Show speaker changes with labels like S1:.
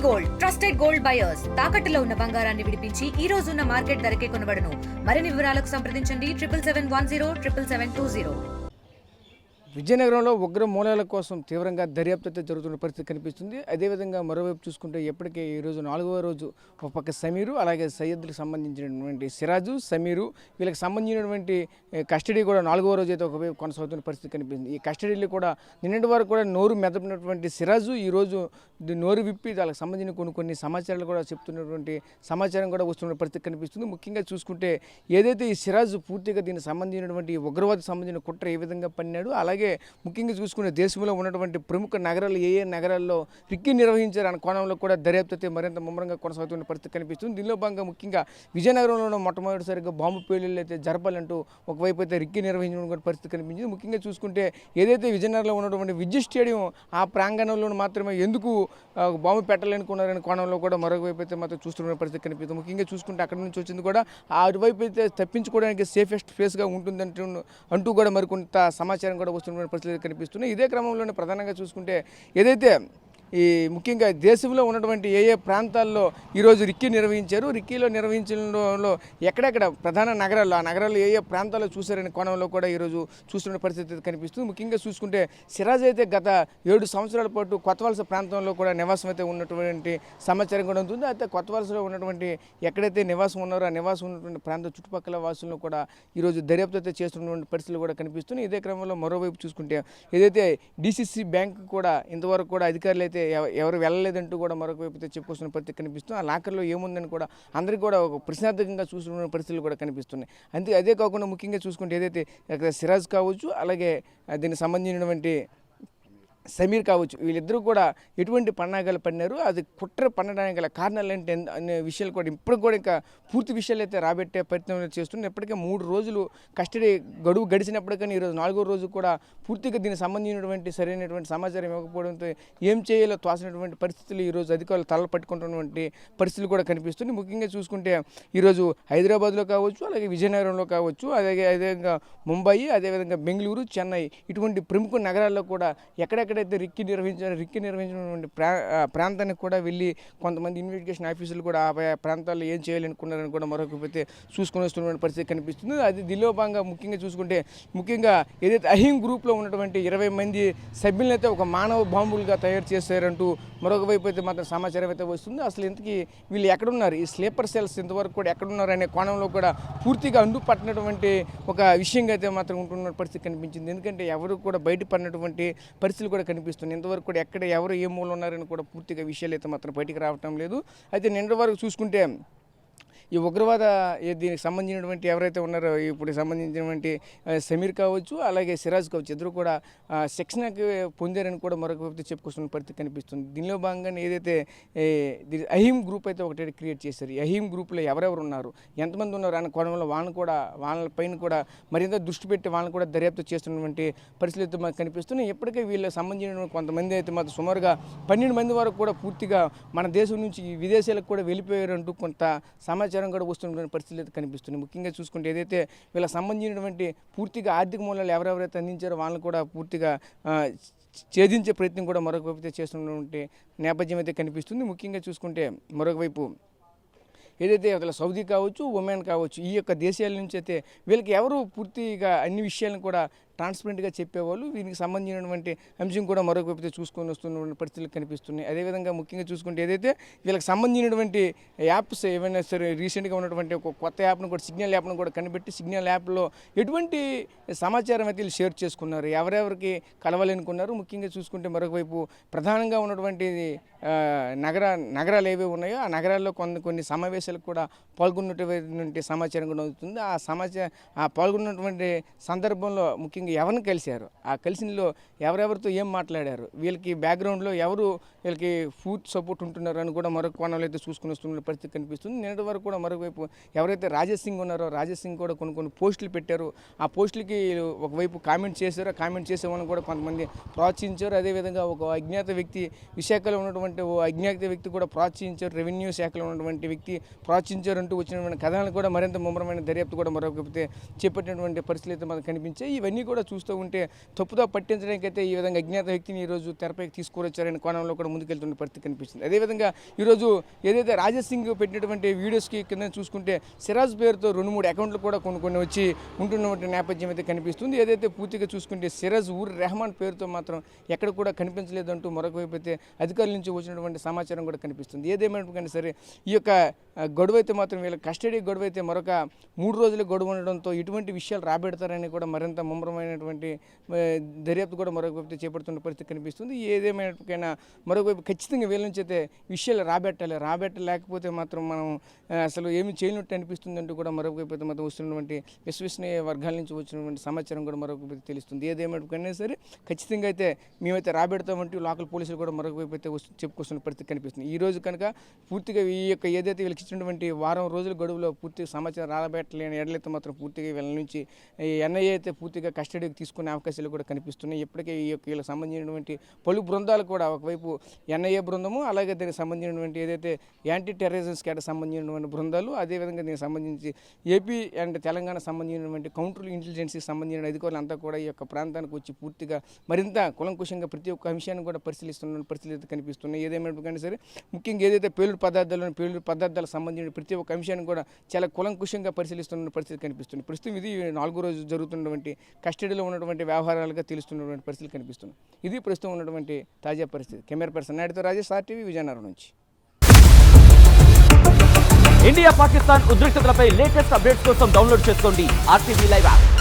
S1: Gold trusted gold buyers తాకట్టులో ఉన్న బంగారాన్ని విడిపించి ఈ రోజు ఉన్న మార్కెట్ ధరకే కొనబడును. మరిన్ని వివరాలకు సంప్రదించండి 7771077720.
S2: విజయనగరంలో ఉగ్ర మూలాల కోసం తీవ్రంగా దర్యాప్తు జరుగుతున్న పరిస్థితి కనిపిస్తుంది. అదేవిధంగా మరోవైపు చూసుకుంటే ఇప్పటికే ఈరోజు 4వ రోజు ఒక పక్క సమీరు అలాగే సయ్యద్లకు సంబంధించినటువంటి సిరాజు సమీరు వీళ్ళకి సంబంధించినటువంటి కస్టడీ కూడా 4వ రోజు అయితే ఒకవైపు కొనసాగుతున్న పరిస్థితి కనిపిస్తుంది. ఈ కస్టడీలో కూడా నిన్నటి వరకు కూడా నోరు మెదపినటువంటి సిరాజు ఈరోజు నోరు విప్పి వాళ్ళకి సంబంధించిన కొన్ని సమాచారాలు కూడా చెప్తున్నటువంటి సమాచారం కూడా వస్తున్న పరిస్థితి కనిపిస్తుంది. ముఖ్యంగా చూసుకుంటే ఏదైతే ఈ సిరాజు పూర్తిగా దీనికి సంబంధించినటువంటి ఉగ్రవాద సంబంధించిన కుట్ర ఏ విధంగా పన్నాడు, అలాగే ముఖ్యంగా చూసుకునే దేశంలో ఉన్నటువంటి ప్రముఖ నగరాలు ఏ నగరాల్లో రిక్కీ నిర్వహించారు అనే కోణంలో కూడా దర్యాప్తు మరింత ముమ్మరంగా కొనసాగుతున్న పరిస్థితి కనిపిస్తుంది. దీనిలో భాగంగా ముఖ్యంగా విజయనగరంలో మొట్టమొదటిసారిగా బాంబు పేలుళ్ళు అయితే జరపాలంటూ ఒకవైపు అయితే రిక్కీ నిర్వహించిన పరిస్థితి కనిపించింది. ముఖ్యంగా చూసుకుంటే ఏదైతే విజయనగరంలో ఉన్నటువంటి విద్యుత్ స్టేడియం ఆ ప్రాంగణంలో మాత్రమే ఎందుకు బాంబు పెట్టాలనుకున్నారనే కోణంలో కూడా మరొకవైపు అయితే మాత్రం చూస్తున్న పరిస్థితి కనిపిస్తుంది. ముఖ్యంగా చూసుకుంటే అక్కడి నుంచి వచ్చింది కూడా ఆ అటువైపు అయితే తప్పించుకోవడానికి సేఫెస్ట్ ప్లేస్గా అంటూ కూడా మరికొంత సమాచారం కూడా వస్తున్న పరిస్థితులు కనిపిస్తున్నాయి. ఇదే క్రమంలోనే ప్రధానంగా చూసుకుంటే ఏదైతే ఈ ముఖ్యంగా దేశంలో ఉన్నటువంటి ఏ ప్రాంతాల్లో ఈరోజు రిక్కీ నిర్వహించారు, రిక్కీలో నిర్వహించడంలో ఎక్కడెక్కడ ప్రధాన నగరాల్లో ఆ నగరాల్లో ఏ ప్రాంతాల్లో చూశారనే కోణంలో కూడా ఈరోజు చూస్తున్న పరిస్థితి కనిపిస్తుంది. ముఖ్యంగా చూసుకుంటే సిరాజ్ అయితే గత 7 సంవత్సరాల పాటు కొత్తవలస ప్రాంతంలో కూడా నివాసం అయితే ఉన్నటువంటి సమాచారం కూడా ఉంటుంది. అయితే కొత్తవలసలో ఉన్నటువంటి ఎక్కడైతే నివాసం ఉన్నారో ఆ నివాసం ఉన్నటువంటి ప్రాంత చుట్టుపక్కల వాసులను కూడా ఈరోజు దర్యాప్తు అయితే చేస్తున్నటువంటి పరిస్థితులు కూడా కనిపిస్తున్నాయి. ఇదే క్రమంలో మరోవైపు చూసుకుంటే ఏదైతే డిసిసి బ్యాంక్ కూడా ఇంతవరకు కూడా అధికారులు అయితే ఎవరు వెళ్ళలేదంటూ కూడా మరొక వైపు చెప్పుకొస్తున్న పరిస్థితి కనిపిస్తుంది. ఆ లాకర్లో ఏముందని కూడా అందరికీ కూడా ఒక ప్రశ్నార్థకంగా చూస్తున్న పరిస్థితులు కూడా కనిపిస్తున్నాయి. అదే కాకుండా ముఖ్యంగా చూసుకుంటే ఏదైతే సిరాజ్ కావచ్చు అలాగే దీనికి సంబంధించినటువంటి సమీర్ కావచ్చు వీళ్ళిద్దరూ కూడా ఎటువంటి పన్నాగాలు పన్నారు, అది కుట్ర పన్నడానికి గల కారణాలు ఏంటి అనే విషయాలు కూడా ఇప్పుడు కూడా ఇంకా పూర్తి విషయాలు అయితే రాబట్టే ప్రయత్నం చేస్తున్నారు. ఇప్పటికే 3 రోజులు కస్టడీ గడువు గడిచినప్పటికీ ఈరోజు 4వ రోజు కూడా పూర్తిగా దీనికి సంబంధించినటువంటి సరైనటువంటి సమాచారం ఇవ్వకపోవడంతో ఏం చేయాలో తోసినటువంటి పరిస్థితులు ఈరోజు అధికారులు తలలు పట్టుకుంటున్నటువంటి పరిస్థితులు కూడా కనిపిస్తుంది. ముఖ్యంగా చూసుకుంటే ఈరోజు హైదరాబాద్లో కావచ్చు అలాగే విజయనగరంలో కావచ్చు అదేవిధంగా ముంబయి అదేవిధంగా బెంగళూరు చెన్నై ఇటువంటి ప్రముఖ నగరాల్లో కూడా ఎక్కడైతే రిక్కీ నిర్వహించినటువంటి ప్రాంతానికి కూడా వెళ్ళి కొంతమంది ఇన్వెస్టిగేషన్ ఆఫీసులు కూడా ఆ ప్రాంతాల్లో ఏం చేయాలనుకున్నారని కూడా మరొకైతే చూసుకుని వస్తున్న పరిస్థితి కనిపిస్తుంది. అది దీనిలో భాగంగా ముఖ్యంగా చూసుకుంటే ఏదైతే అహీం గ్రూప్లో ఉన్నటువంటి 20 మంది సభ్యులను అయితే ఒక మానవ బాంబులుగా తయారు చేశారంటూ మరొక వైపు అయితే మాత్రం సమాచారం అయితే వస్తుంది. అసలు ఇంతకీ వీళ్ళు ఎక్కడున్నారు, ఈ స్లీపర్ సెల్స్ ఇంతవరకు కూడా ఎక్కడున్నారు అనే కోణంలో కూడా పూర్తిగా అండుపట్టినటువంటి ఒక విషయంగా అయితే మాత్రం ఉంటున్న పరిస్థితి కనిపించింది. ఎందుకంటే ఎవరు కూడా బయటపడినటువంటి పరిస్థితులు కూడా కనిపిస్తుంది. ఇంతవరకు కూడా ఎక్కడ ఎవరు ఏ మూల ఉన్నారని కూడా పూర్తిగా విషయాలు అయితే మాత్రం బయటికి రావటం లేదు. అయితే నిన్నటి వరకు చూసుకుంటే ఈ ఉగ్రవాద దీనికి సంబంధించినటువంటి ఎవరైతే ఉన్నారో ఇప్పుడు సంబంధించినటువంటి సమీర్ కావచ్చు అలాగే సిరాజ్ కావచ్చు ఇద్దరు కూడా శిక్షణకి పొందారని కూడా మరొక వ్యక్తి చెప్పుకొస్తున్న పరిస్థితి కనిపిస్తుంది. దీనిలో భాగంగానే ఏదైతే అహీం గ్రూప్ అయితే ఒకటి క్రియేట్ చేశారు. ఈ అహీం గ్రూప్లో ఎవరెవరు ఉన్నారు, ఎంతమంది ఉన్నారు అనే కోణంలో వాళ్ళపైన కూడా మరింత దృష్టి పెట్టి వాళ్ళని కూడా దర్యాప్తు చేస్తున్నటువంటి పరిస్థితులు మాకు కనిపిస్తున్నాయి. ఇప్పటికే వీళ్ళకి సంబంధించిన కొంతమంది అయితే మాత్రం సుమారుగా 12 మంది వరకు కూడా పూర్తిగా మన దేశం నుంచి విదేశాలకు కూడా వెళ్ళిపోయారంటూ కొంత సమాచారం కూడా వస్తున్న పరిస్థితులు అయితే కనిపిస్తున్నాయి. ముఖ్యంగా చూసుకుంటే ఏదైతే వీళ్ళకి సంబంధించినటువంటి పూర్తిగా ఆర్థిక మూలాలు ఎవరెవరైతే అందించారో వాళ్ళని కూడా పూర్తిగా ఛేదించే ప్రయత్నం కూడా మరొక వైపు చేస్తున్నటువంటి నేపథ్యం అయితే కనిపిస్తుంది. ముఖ్యంగా చూసుకుంటే మరొక వైపు ఏదైతే అసలు సౌదీ కావచ్చు ఒమాన్ కావచ్చు ఈ యొక్క దేశాల నుంచి అయితే వీళ్ళకి ఎవరు పూర్తిగా అన్ని విషయాలను కూడా ట్రాన్స్పరెంట్గా చెప్పేవాళ్ళు, దీనికి సంబంధించినటువంటి అంశం కూడా మరొక వైపు చూసుకొని వస్తున్న పరిస్థితులు కనిపిస్తున్నాయి. అదేవిధంగా ముఖ్యంగా చూసుకుంటే ఏదైతే వీళ్ళకి సంబంధించినటువంటి యాప్స్ ఏమైనా సరే రీసెంట్గా ఉన్నటువంటి ఒక కొత్త యాప్ను కూడా సిగ్నల్ యాప్ను కూడా కనిపెట్టి సిగ్నల్ యాప్లో ఎటువంటి సమాచారం అయితే వీళ్ళు షేర్ చేసుకున్నారు, ఎవరెవరికి కలవాలనుకున్నారు. ముఖ్యంగా చూసుకుంటే మరొక వైపు ప్రధానంగా ఉన్నటువంటి నగరాలు ఏవే ఉన్నాయో ఆ నగరాల్లో కొన్ని సమావేశాలకు కూడా పాల్గొన్నటువంటి సమాచారం కూడా అవుతుంది. ఆ పాల్గొన్నటువంటి సందర్భంలో ముఖ్యంగా ఎవరిని కలిశారు, ఆ కలిసినలో ఎవరెవరితో ఏం మాట్లాడారు, వీళ్ళకి బ్యాక్గ్రౌండ్లో ఎవరు వీళ్ళకి ఫుడ్ సపోర్ట్ ఉంటున్నారు అని కూడా మరొక కోణంలో అయితే చూసుకుని వస్తున్న పరిస్థితి కనిపిస్తుంది. నిన్నటి వరకు కూడా మరొకవైపు ఎవరైతే రాజేష్ సింగ్ ఉన్నారో రాజేష్ సింగ్ కూడా కొన్ని పోస్టులు పెట్టారు. ఆ పోస్టులకి ఒకవైపు కామెంట్ చేశారు, ఆ కామెంట్ చేసే వాళ్ళని కూడా కొంతమంది ప్రోత్సహించారు. అదేవిధంగా ఒక అజ్ఞాత వ్యక్తి విశాఖలో ఉన్నటువంటి ఓ అజ్ఞాత వ్యక్తి కూడా ప్రోత్సహించారు, రెవెన్యూ శాఖలో ఉన్నటువంటి వ్యక్తి ప్రోత్సహించారంటూ వచ్చినటువంటి కథనాలు కూడా మరింత ముమ్మరమైన దర్యాప్తు కూడా మరొక చేపట్టినటువంటి పరిస్థితులు అయితే మనకు కనిపించాయి. ఇవన్నీ కూడా కూడా చూస్తూ ఉంటే తప్పుదో పట్టించడానికి అయితే ఈ విధంగా అజ్ఞాత వ్యక్తిని ఈరోజు తెరపైకి తీసుకువచ్చారనే కోణంలో కూడా ముందుకెళ్తున్న పరిస్థితి కనిపిస్తుంది. అదేవిధంగా ఈరోజు ఏదైతే రాజేష్ సింగ్ పెట్టినటువంటి వీడియోస్కి కింద చూసుకుంటే సిరాజ్ పేరుతో 2-3 అకౌంట్లు కూడా కొన్ని వచ్చి ఉంటున్నటువంటి నేపథ్యం అయితే కనిపిస్తుంది. ఏదైతే పూర్తిగా చూసుకుంటే సిరాజ్ ఊర్ రెహమాన్ పేరుతో మాత్రం ఎక్కడ కూడా కనిపించలేదంటూ మరొక వైపు అయితే అధికారుల నుంచి వచ్చినటువంటి సమాచారం కూడా కనిపిస్తుంది. ఏదేమైనా సరే ఈ యొక్క గడువు అయితే మాత్రం వీళ్ళ కస్టడీ గడువు అయితే మరొక 3 రోజుల గడువు ఉండడంతో ఇటువంటి విషయాలు రాబెడతారని కూడా మరింత ముమ్మరమైనటువంటి దర్యాప్తు కూడా మరొక వైపు చేపడుతున్న పరిస్థితి కనిపిస్తుంది. ఏదేమైనా మరొక వైపు ఖచ్చితంగా వీళ్ళ నుంచి అయితే విషయాలు రాబెట్టలేకపోతే మాత్రం మనం అసలు ఏమి చేయనట్టు అనిపిస్తుంది అంటూ కూడా మరొక వైపు అయితే మాత్రం వస్తున్నటువంటి విశ్వసనీయ వర్గాల నుంచి వచ్చినటువంటి సమాచారం కూడా మరొక వైపు తెలుస్తుంది. ఏదేమైనా సరే ఖచ్చితంగా అయితే మేమైతే రాబెడతామంటూ లోకల్ పోలీసులు కూడా మరొక వైపు అయితే చెప్పుకొస్తున్న పరిస్థితి కనిపిస్తుంది. ఈ రోజు కనుక పూర్తిగా ఈ యొక్క ఏదైతే వీళ్ళకి ఇచ్చినటువంటి వారం రోజుల గడువులో పూర్తిగా సమాచారం రాబెట్టలేని ఎడలైతే మాత్రం పూర్తిగా వీళ్ళ నుంచి ఎన్ఐఏ అయితే పూర్తిగా కస్టడీకి తీసుకునే అవకాశాలు కూడా కనిపిస్తున్నాయి. ఇప్పటికే ఈ యొక్క వీళ్ళకి సంబంధించినటువంటి పలు బృందాలు కూడా ఒకవైపు ఎన్ఐఏ బృందము, అలాగే దానికి సంబంధించినటువంటి ఏదైతే యాంటీ టెర్రరిజం స్క్వాడ్కి సంబంధించినటువంటి బృందాలు, అదేవిధంగా దీనికి సంబంధించి ఏపీ అండ్ తెలంగాణ సంబంధించినటువంటి కౌంటర్ ఇంటెలిజెన్సీకి సంబంధించిన అధికారులు అంతా కూడా ఈ యొక్క ప్రాంతానికి వచ్చి పూర్తిగా మరింత కులంకుశంగా ప్రతి ఒక్క అంశాన్ని కూడా పరిశీలిస్తున్న పరిస్థితి కనిపిస్తున్నాయి. ఏదేమైనా సరే ముఖ్యంగా ఏదైతే పేలుడు పదార్థాలకు సంబంధించిన ప్రతి ఒక్క అంశాన్ని కూడా చాలా కులంకుశంగా పరిశీలిస్తున్న పరిస్థితి కనిపిస్తుంది. ప్రస్తుతం ఇది 4వ రోజు జరుగుతున్నటువంటి కస్టడీలో ఉన్నటువంటి వ్యవహారాలుగా తెలుస్తున్నటువంటి పరిస్థితులు కనిపిస్తున్నాయి. ఇది ప్రస్తుతం ఉన్నటువంటి తాజా పరిస్థితి. కెమెరా పర్సన్ నాయుడుతో రాజేష్, RTV, విజయనగరం నుంచి.
S3: ఇండియా పాకిస్తాన్ ఉద్రిక్తతలపై లేటెస్ట్ అప్డేట్స్ కోసం డౌన్లోడ్ చేసుకోండి RTV లైవ్ యాప్.